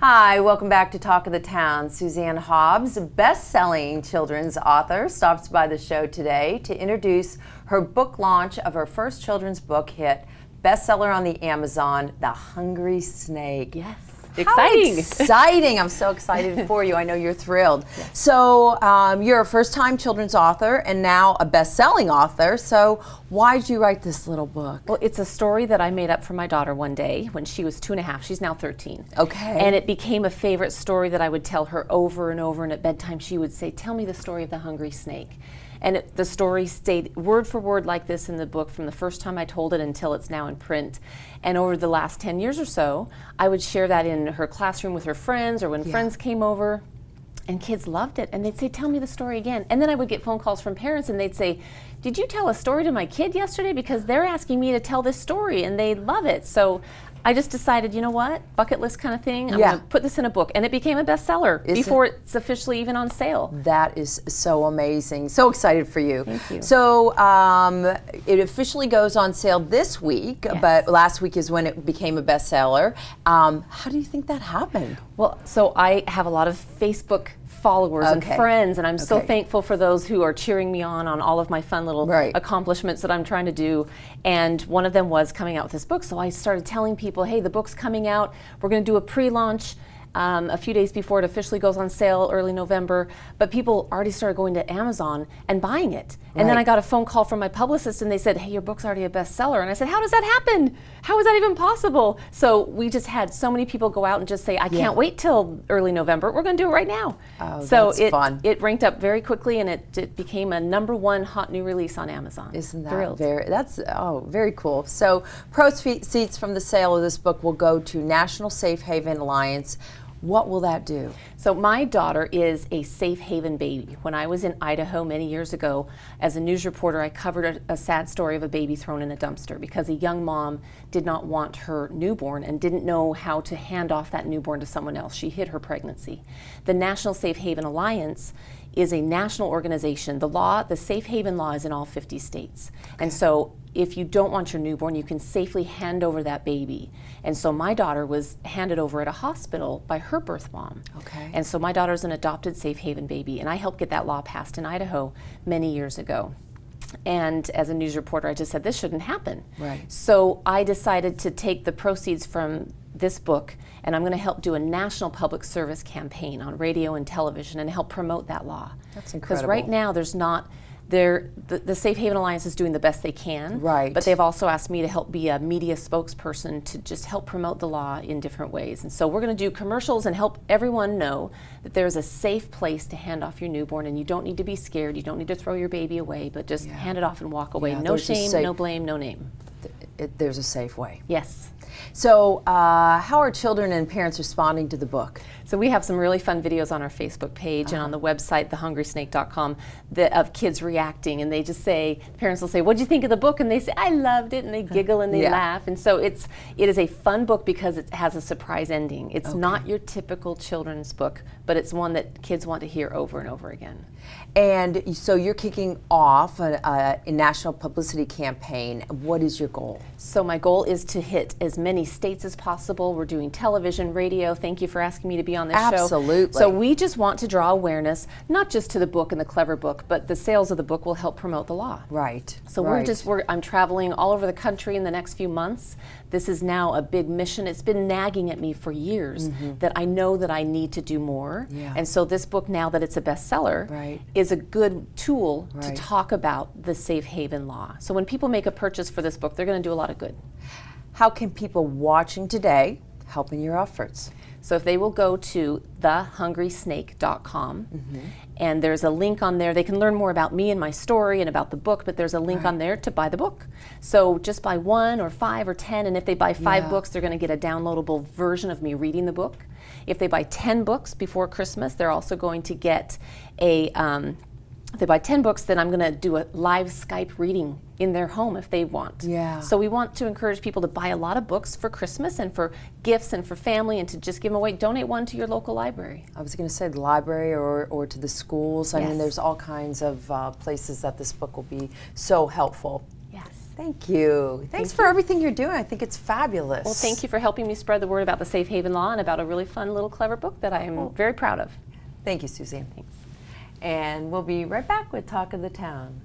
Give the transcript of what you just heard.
Hi, welcome back to Talk of the Town. Suzanne Hobbs, best-selling children's author, stops by the show today to introduce her book launch of her first children's book hit, bestseller on the Amazon, The Hungry Snake. Yes. Exciting. Exciting. I'm so excited for you. I know you're thrilled. Yes. So you're a first-time children's author and now a best-selling author. So why did you write this little book? Well, it's a story that I made up for my daughter one day when she was 2.5. She's now 13. Okay. And it became a favorite story that I would tell her over and over. And at bedtime she would say, "Tell me the story of the hungry snake." And the story stayed word for word like this in the book from the first time I told it until it's now in print. And over the last 10 years or so, I would share that in her classroom with her friends or when friends came over. And kids loved it. And they'd say, "Tell me the story again." And then I would get phone calls from parents and they'd say, "Did you tell a story to my kid yesterday? Because they're asking me to tell this story and they love it." So I just decided, you know what, bucket list kind of thing, I'm going to put this in a book. And it became a bestseller before it's officially even on sale. That is so amazing. So excited for you. Thank you. So it officially goes on sale this week, but last week is when it became a bestseller. How do you think that happened? Well, so I have a lot of Facebook followers and friends, and I'm so thankful for those who are cheering me on all of my fun little accomplishments that I'm trying to do. And one of them was coming out with this book. So I started telling people, hey, the book's coming out. We're going to do a pre-launch a few days before it officially goes on sale, early November. But people already started going to Amazon and buying it. And then I got a phone call from my publicist and they said, "Hey, your book's already a bestseller." And I said, "How does that happen? How is that even possible?" So we just had so many people go out and just say, "I can't wait till early November. We're going to do it right now." Oh, so that's fun. It ranked up very quickly and it became a #1 hot new release on Amazon. Isn't that thrilled? Very cool. So proceeds from the sale of this book will go to National Safe Haven Alliance. What will that do? So my daughter is a safe haven baby. When I was in Idaho many years ago, as a news reporter, I covered a sad story of a baby thrown in a dumpster because a young mom did not want her newborn and didn't know how to hand off that newborn to someone else. She hid her pregnancy. The National Safe Haven Alliance is a national organization. The Safe Haven law is in all 50 states. And so if you don't want your newborn, you can safely hand over that baby. And so my daughter was handed over at a hospital by her birth mom. Okay. And so my daughter's an adopted Safe Haven baby, and I helped get that law passed in Idaho many years ago. And as a news reporter, I just said, this shouldn't happen. Right. So I decided to take the proceeds from this book, and I'm going to help do a national public service campaign on radio and television and help promote that law. That's incredible. Because right now there's not, the Safe Haven Alliance is doing the best they can, right? But they've also asked me to help be a media spokesperson to just help promote the law in different ways. And so we're going to do commercials and help everyone know that there's a safe place to hand off your newborn, and you don't need to be scared. You don't need to throw your baby away, but just hand it off and walk away. No shame, no blame, no name. There's a safe way. Yes. So how are children and parents responding to the book? So we have some really fun videos on our Facebook page and on the website, thehungrysnake.com, of kids reacting, and they just say, parents will say, "What'd you think of the book?" And they say, "I loved it," and they giggle and they laugh. And so it is a fun book because it has a surprise ending. It's not your typical children's book, but it's one that kids want to hear over and over again. And so you're kicking off a national publicity campaign. What is your goal? So my goal is to hit as many states as possible. We're doing television, radio. Thank you for asking me to be on this show. Absolutely. So we just want to draw awareness, not just to the book and the clever book, but the sales of the book will help promote the law. Right. So I'm traveling all over the country in the next few months. This is now a big mission. It's been nagging at me for years that I know that I need to do more. Yeah. And so this book, now that it's a bestseller, is a good tool to talk about the Safe Haven law. So when people make a purchase for this book, they're going to do a lot of good. How can people watching today help in your efforts? So if they will go to thehungrysnake.com, and there's a link on there, they can learn more about me and my story and about the book, but there's a link on there to buy the book. So just buy 1 or 5 or 10, and if they buy 5 books, they're going to get a downloadable version of me reading the book. If they buy 10 books before Christmas, they're also going to get a if they buy 10 books, then I'm going to do a live Skype reading in their home if they want. Yeah. So we want to encourage people to buy a lot of books for Christmas and for gifts and for family, and to just give them away. Donate one to your local library. I was going to say the library or to the schools. I mean, there's all kinds of places that this book will be so helpful. Yes. Thank you. Thanks for everything you're doing. I think it's fabulous. Well, thank you for helping me spread the word about the Safe Haven Law and about a really fun little clever book that I am very proud of. Thank you, Suzanne. Thanks. And we'll be right back with Talk of the Town.